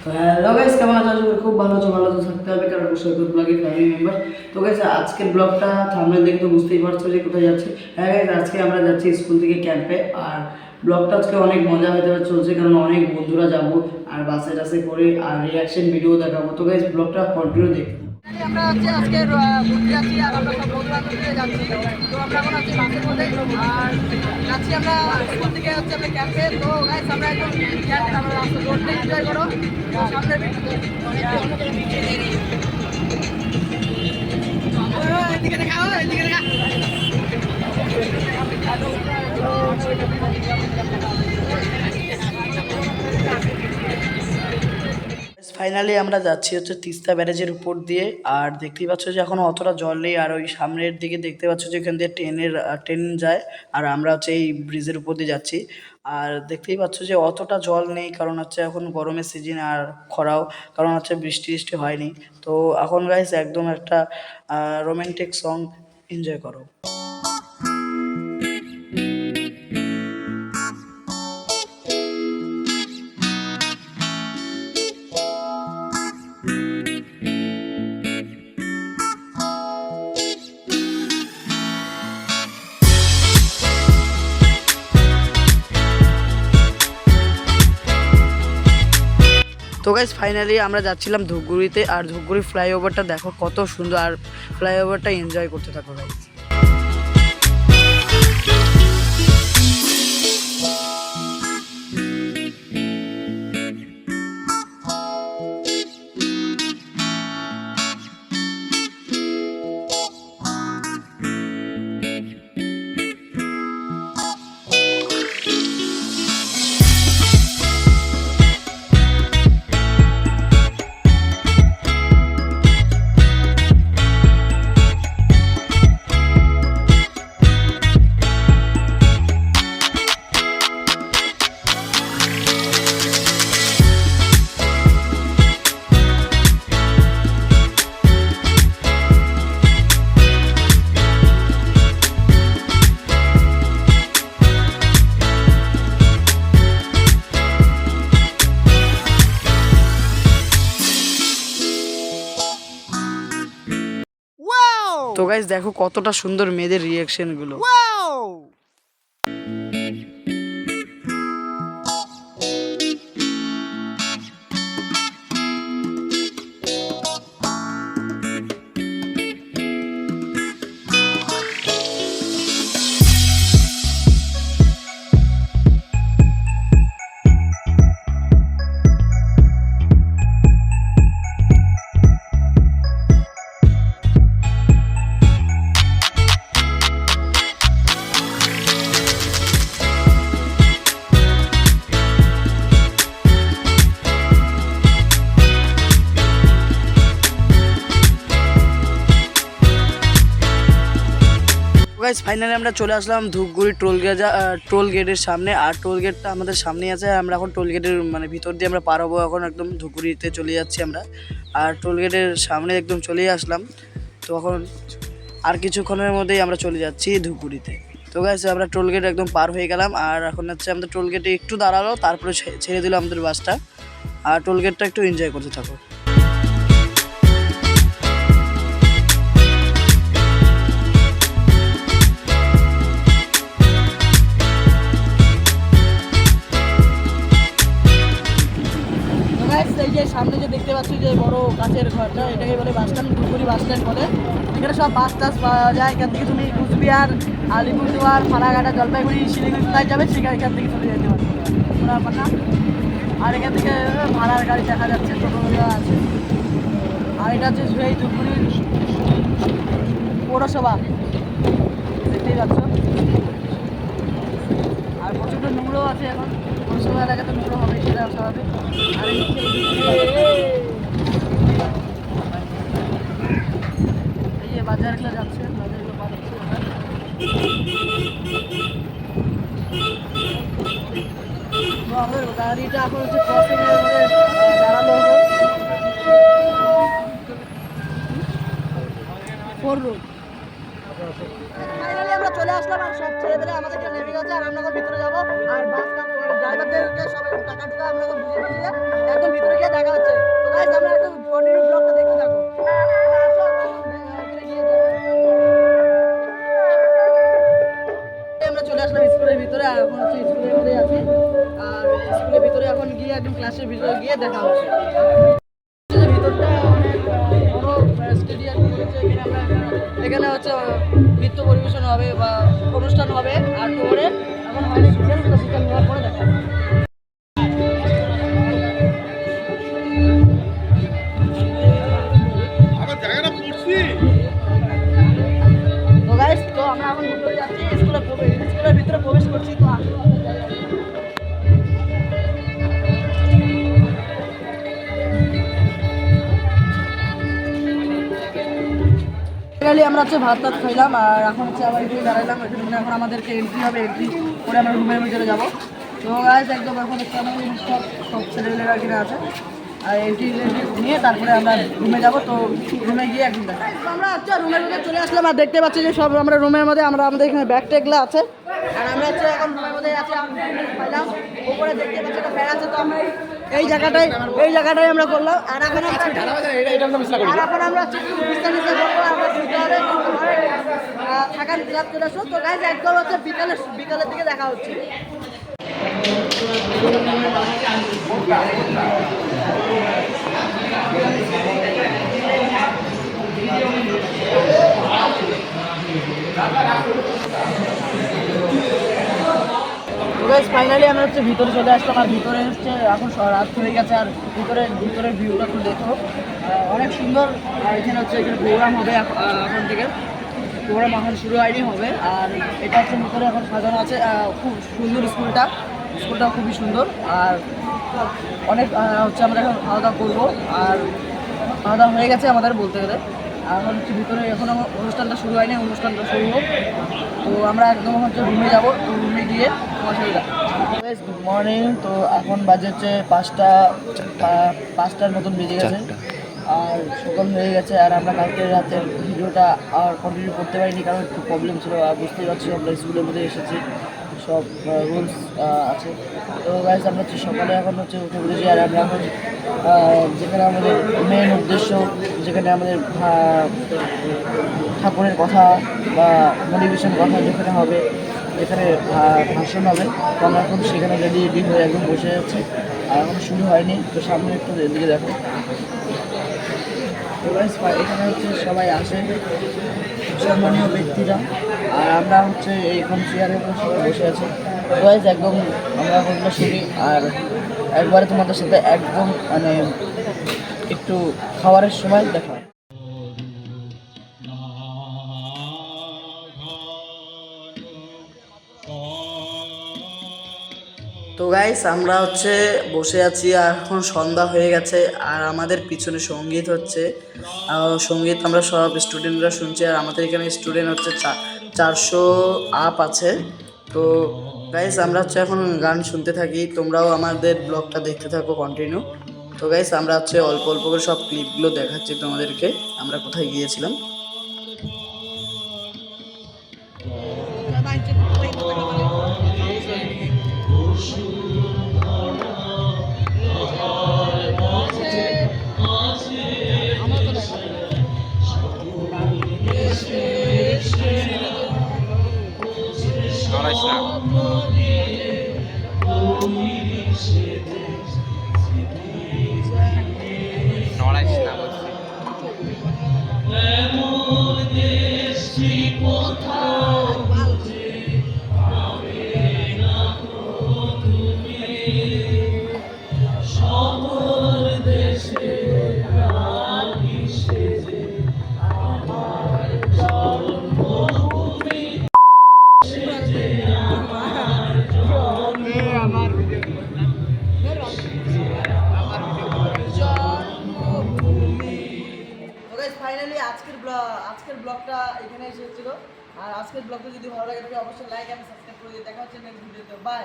তো hello guys, কেমন আছো? আশা করি খুব ভালো আছো। ভালো তো থাকতে হবে, কারণ সৈকত ব্লগের ফ্যামিলি মেম্বার। তো গাইস, আজকের ব্লগটা থাম্বনেল দেখে তো বুঝতেই পারছো যে কোথায় যাচ্ছে। হ্যাঁ গাইস, আজকে আমরা যাচ্ছি স্কুল থেকে ক্যাম্পে। আর ব্লগটা আজকে অনেক মজা হতে চলছে, কারণ অনেক বন্ধুরা যাবো আর বাসে টাসে করে আর রিয়াকশন ভিডিও দেখাবো। তো গাইস, ব্লগটা কন্টিনিউ দেখতে থাকো। আমরা হচ্ছে আজকে ঘুরতে যাচ্ছি আর আমরা সব বন্ধু বান্ধব মিলে যাচ্ছি। তো আমরা এখন আছি বাসের মধ্যে আর যাচ্ছি আমরা স্কুল থেকে হচ্ছে আমরা ক্যাম্পে। তো গাইস আমরা একদম ক্যাম্পে আমরা রাস্তা রোডটা এনজয় করো। তো সামনে এদিকে দেখা এদিকে দেখা। ফাইনালি আমরা যাচ্ছি হচ্ছে তিস্তা ব্যারেজের উপর দিয়ে। আর দেখতেই পাচ্ছ যে এখন অতটা জল নেই, আর ওই সামনের দিকে দেখতে পাচ্ছ যে এখান দিয়ে ট্রেন যায়। আর আমরা হচ্ছে এই ব্রিজের উপর দিয়ে যাচ্ছি। আর দেখতেই পাচ্ছ যে অতটা জল নেই, কারণ হচ্ছে এখন গরমের সিজন আর খরাও, কারণ হচ্ছে বৃষ্টি টিষ্টি হয়নি। তো এখন গাইস একদম একটা রোমান্টিক সং এনজয় করো। তো গাইস, ফাইনালি আমরা যাচ্ছিলাম ধূপগুড়িতে। আর ধূপগুড়ি ফ্লাইওভারটা দেখো কত সুন্দর, আর ফ্লাইওভারটা এনজয় করতে থাকো গাইস। তো গাইস দেখো কতটা সুন্দর মেয়েদের রিয়াকশন গুলো। গাইস, ফাইনালি আমরা চলে আসলাম ধূপগুড়ি টোল গেটের সামনে। আর টোল গেটটা আমাদের সামনেই আছে। আমরা এখন টোল গেটের মানে ভিতর দিয়ে আমরা পার হবো। এখন একদম ধূপগুড়িতে চলে যাচ্ছি আমরা। আর টোল গেটের সামনে একদম চলেই আসলাম। তো এখন আর কিছুক্ষণের মধ্যেই আমরা চলে যাচ্ছি ধূপগুড়িতে। তো গাইস, আমরা টোল গেট একদম পার হয়ে গেলাম। আর এখন হচ্ছে আমাদের টোল গেটে একটু দাঁড়ালো, তারপরে ছেড়ে দিল আমাদের বাসটা। আর টোল গেটটা একটু এনজয় করতে থাকো। এই যে সামনে যে দেখতে পাচ্ছি যে বড় কাছের ঘরটা, এটাকে বলে bus stand, Dhupguri bus stand বলে। এখানে সব বাস টাস পাওয়া যায়। এখান থেকে তুমি কুচবিহার, আলিপুরদুয়ার, ফালাকাটা, জলপাইগুড়ি, শিলিগুড়ি কোথায় যাবে সেখানে এখান থেকে চলে যেতে পারবে না। আর এখান থেকে ভাড়ার গাড়ি দেখা যাচ্ছে, টোটো আছে। আর এটা হচ্ছে সেই ধূপগুড়ির পৌরসভা, দেখতেই পাচ্ছ। আর প্রচণ্ড নোংরো আছে এখন, পৌরসভা এলাকাতে নোংরো হবে, সেটা স্বাভাবিক। আর এই যে বাজারগুলো যাচ্ছে, বাজারগুলো পার হচ্ছে। আমাদের গাড়িটা এখন হচ্ছে ক্রসিং এর মধ্যে দাঁড়ালো, 4 রোড। ফাইনালি আমরা চলে আসলাম আর সব ছেড়ে দিলে আমাদেরকে নেমে গেছে। আর আমরা ভিতরে যাবো। আর বাস ড্রাইভারদেরকে সবাই টাকা টুকা আমরা বুঝিয়ে একদম ভিতরে গিয়ে দেখা হচ্ছে। একদম ক্লাসের ভিতরে গিয়ে দেখা হচ্ছে। ভিতরটা অনেক বড় স্টেডিয়াম করেছে, এখানে হচ্ছে নৃত্য পরিবেশন হবে বা অনুষ্ঠান হবে। আর টোরে এখন হয়নি, বিকেল হওয়ার পরে দেখা হবে। তো গাইস, তো আমরা এখন ভিতরে যাচ্ছি, স্কুলের ভিতরে প্রবেশ করছি। তো ফাইনালি আমরা হচ্ছে ভাত খাইলাম, আর এখন হচ্ছে আবার একটু দাঁড়াইলাম। এখানে এখন আমাদেরকে এন্ট্রি হবে, এন্ট্রি করে আমরা রুমের ভিতরে যাবো। তো গাইস একদম এখন হচ্ছে আমাদের সব ছেলেমেয়েরা কিনা আছে, আর এন্ট্রি নিয়ে তারপরে আমরা রুমে যাবো। তো রুমে গিয়ে একদম দেখা। আমরা হচ্ছে রুমের মধ্যে চলে আসলাম, আর দেখতে পাচ্ছি যে সব আমরা রুমের মধ্যে আমাদের এখানে ব্যাগ ট্যাগগুলো আছে। আর আমরা হচ্ছে এখন রুমের মধ্যে আছি, পাইলাম উপরে দেখতে পাচ্ছি একটা ফ্যান আছে। তো আমরা এই জায়গাটাই আমরা করলাম। আর এখন আমরা হচ্ছে একটু বিস্তারিত করবো, আমরা থাকার ক্লাব চলে আসবো। তো গাইজ একদম হচ্ছে বিকালের দিকে দেখা হচ্ছে। ফাইনালি আমরা হচ্ছে ভিতরে চলে আসলাম, আর ভিতরে হচ্ছে এখন রাত হয়ে গেছে। আর ভিতরের ভিউটা একটু দেখো, অনেক সুন্দর। আর এখানে প্রোগ্রাম হবে এখন থেকে, প্রোগ্রাম এখন শুরু হয়নি, হবে। আর এটা হচ্ছে ভিতরে এখন সাজানো আছে, খুব সুন্দর স্কুলটা খুবই সুন্দর। আর অনেক হচ্ছে আমরা এখন খাওয়া দাওয়া করবো, আর খাওয়া দাওয়া হয়ে গেছে আমাদের বলতে গেলে। আর এখন হচ্ছে ভিতরে এখনও অনুষ্ঠানটা শুরু হয়নি, অনুষ্ঠানটা শুরু হোক। তো আমরা একদম হচ্ছে রুমে যাবো, তো রুমে গিয়ে গুড মর্নিং। তো এখন বাজে হচ্ছে 5টার মতন বেজে গেছে, আর সকাল হয়ে গেছে। আর আমরা কালকে রাতের ভিডিওটা আর কন্টিনিউ করতে পারিনি, কারণ একটু প্রবলেম ছিল। আর বুঝতেই পারছি আমরা স্কুলের মধ্যে এসেছি, সব রুলস আছে। তো গাইস আমরা হচ্ছে সকালে এখন হচ্ছে উঠে পড়েছি। আর আমরা এখন যেখানে আমাদের মেন উদ্দেশ্য, যেখানে আমাদের ঠাকুরের কথা বা মোটিভেশন কথা যেখানে হবে, যেখানে ভাষণ হবে, তো আমরা এখন সেখানে রেডি হয়ে একদম বসে যাচ্ছি। আর এখন শুরু হয়নি, তো সামনে একটু এদিকে দেখো। এখানে হচ্ছে সবাই আসে, সম্মানীয় ব্যক্তিরা। আর আমরা হচ্ছে এইরকম চেয়ারে বসে আছি। গাইস একদম আমরা ওগুলো শুনি, আর একবারে তোমাদের সাথে একদম মানে একটু খাবারের সময় দেখা। তো গাইস আমরা হচ্ছে বসে আছি, আর এখন সন্ধ্যা হয়ে গেছে। আর আমাদের পিছনে সঙ্গীত হচ্ছে, সঙ্গীত আমরা সব স্টুডেন্টরা শুনছি। আর আমাদের এখানে স্টুডেন্ট হচ্ছে 400 আপ আছে। তো গাইস আমরা হচ্ছে এখন গান শুনতে থাকি, তোমরাও আমাদের ব্লগটা দেখতে থাকো কন্টিনিউ। তো গাইস আমরা হচ্ছে অল্প অল্প করে সব ক্লিপগুলো দেখাচ্ছি তোমাদেরকে, আমরা কোথায় গিয়েছিলাম। ফাইনালি আজকের ব্লগটা এখানে এসেছিল। আর আজকের ব্লগটা যদি ভালো লাগে তাহলে অবশ্যই লাইক এবং সাবস্ক্রাইব করে দিয়ে দেখা হচ্ছে নেক্সট ভিডিওতে। বাই।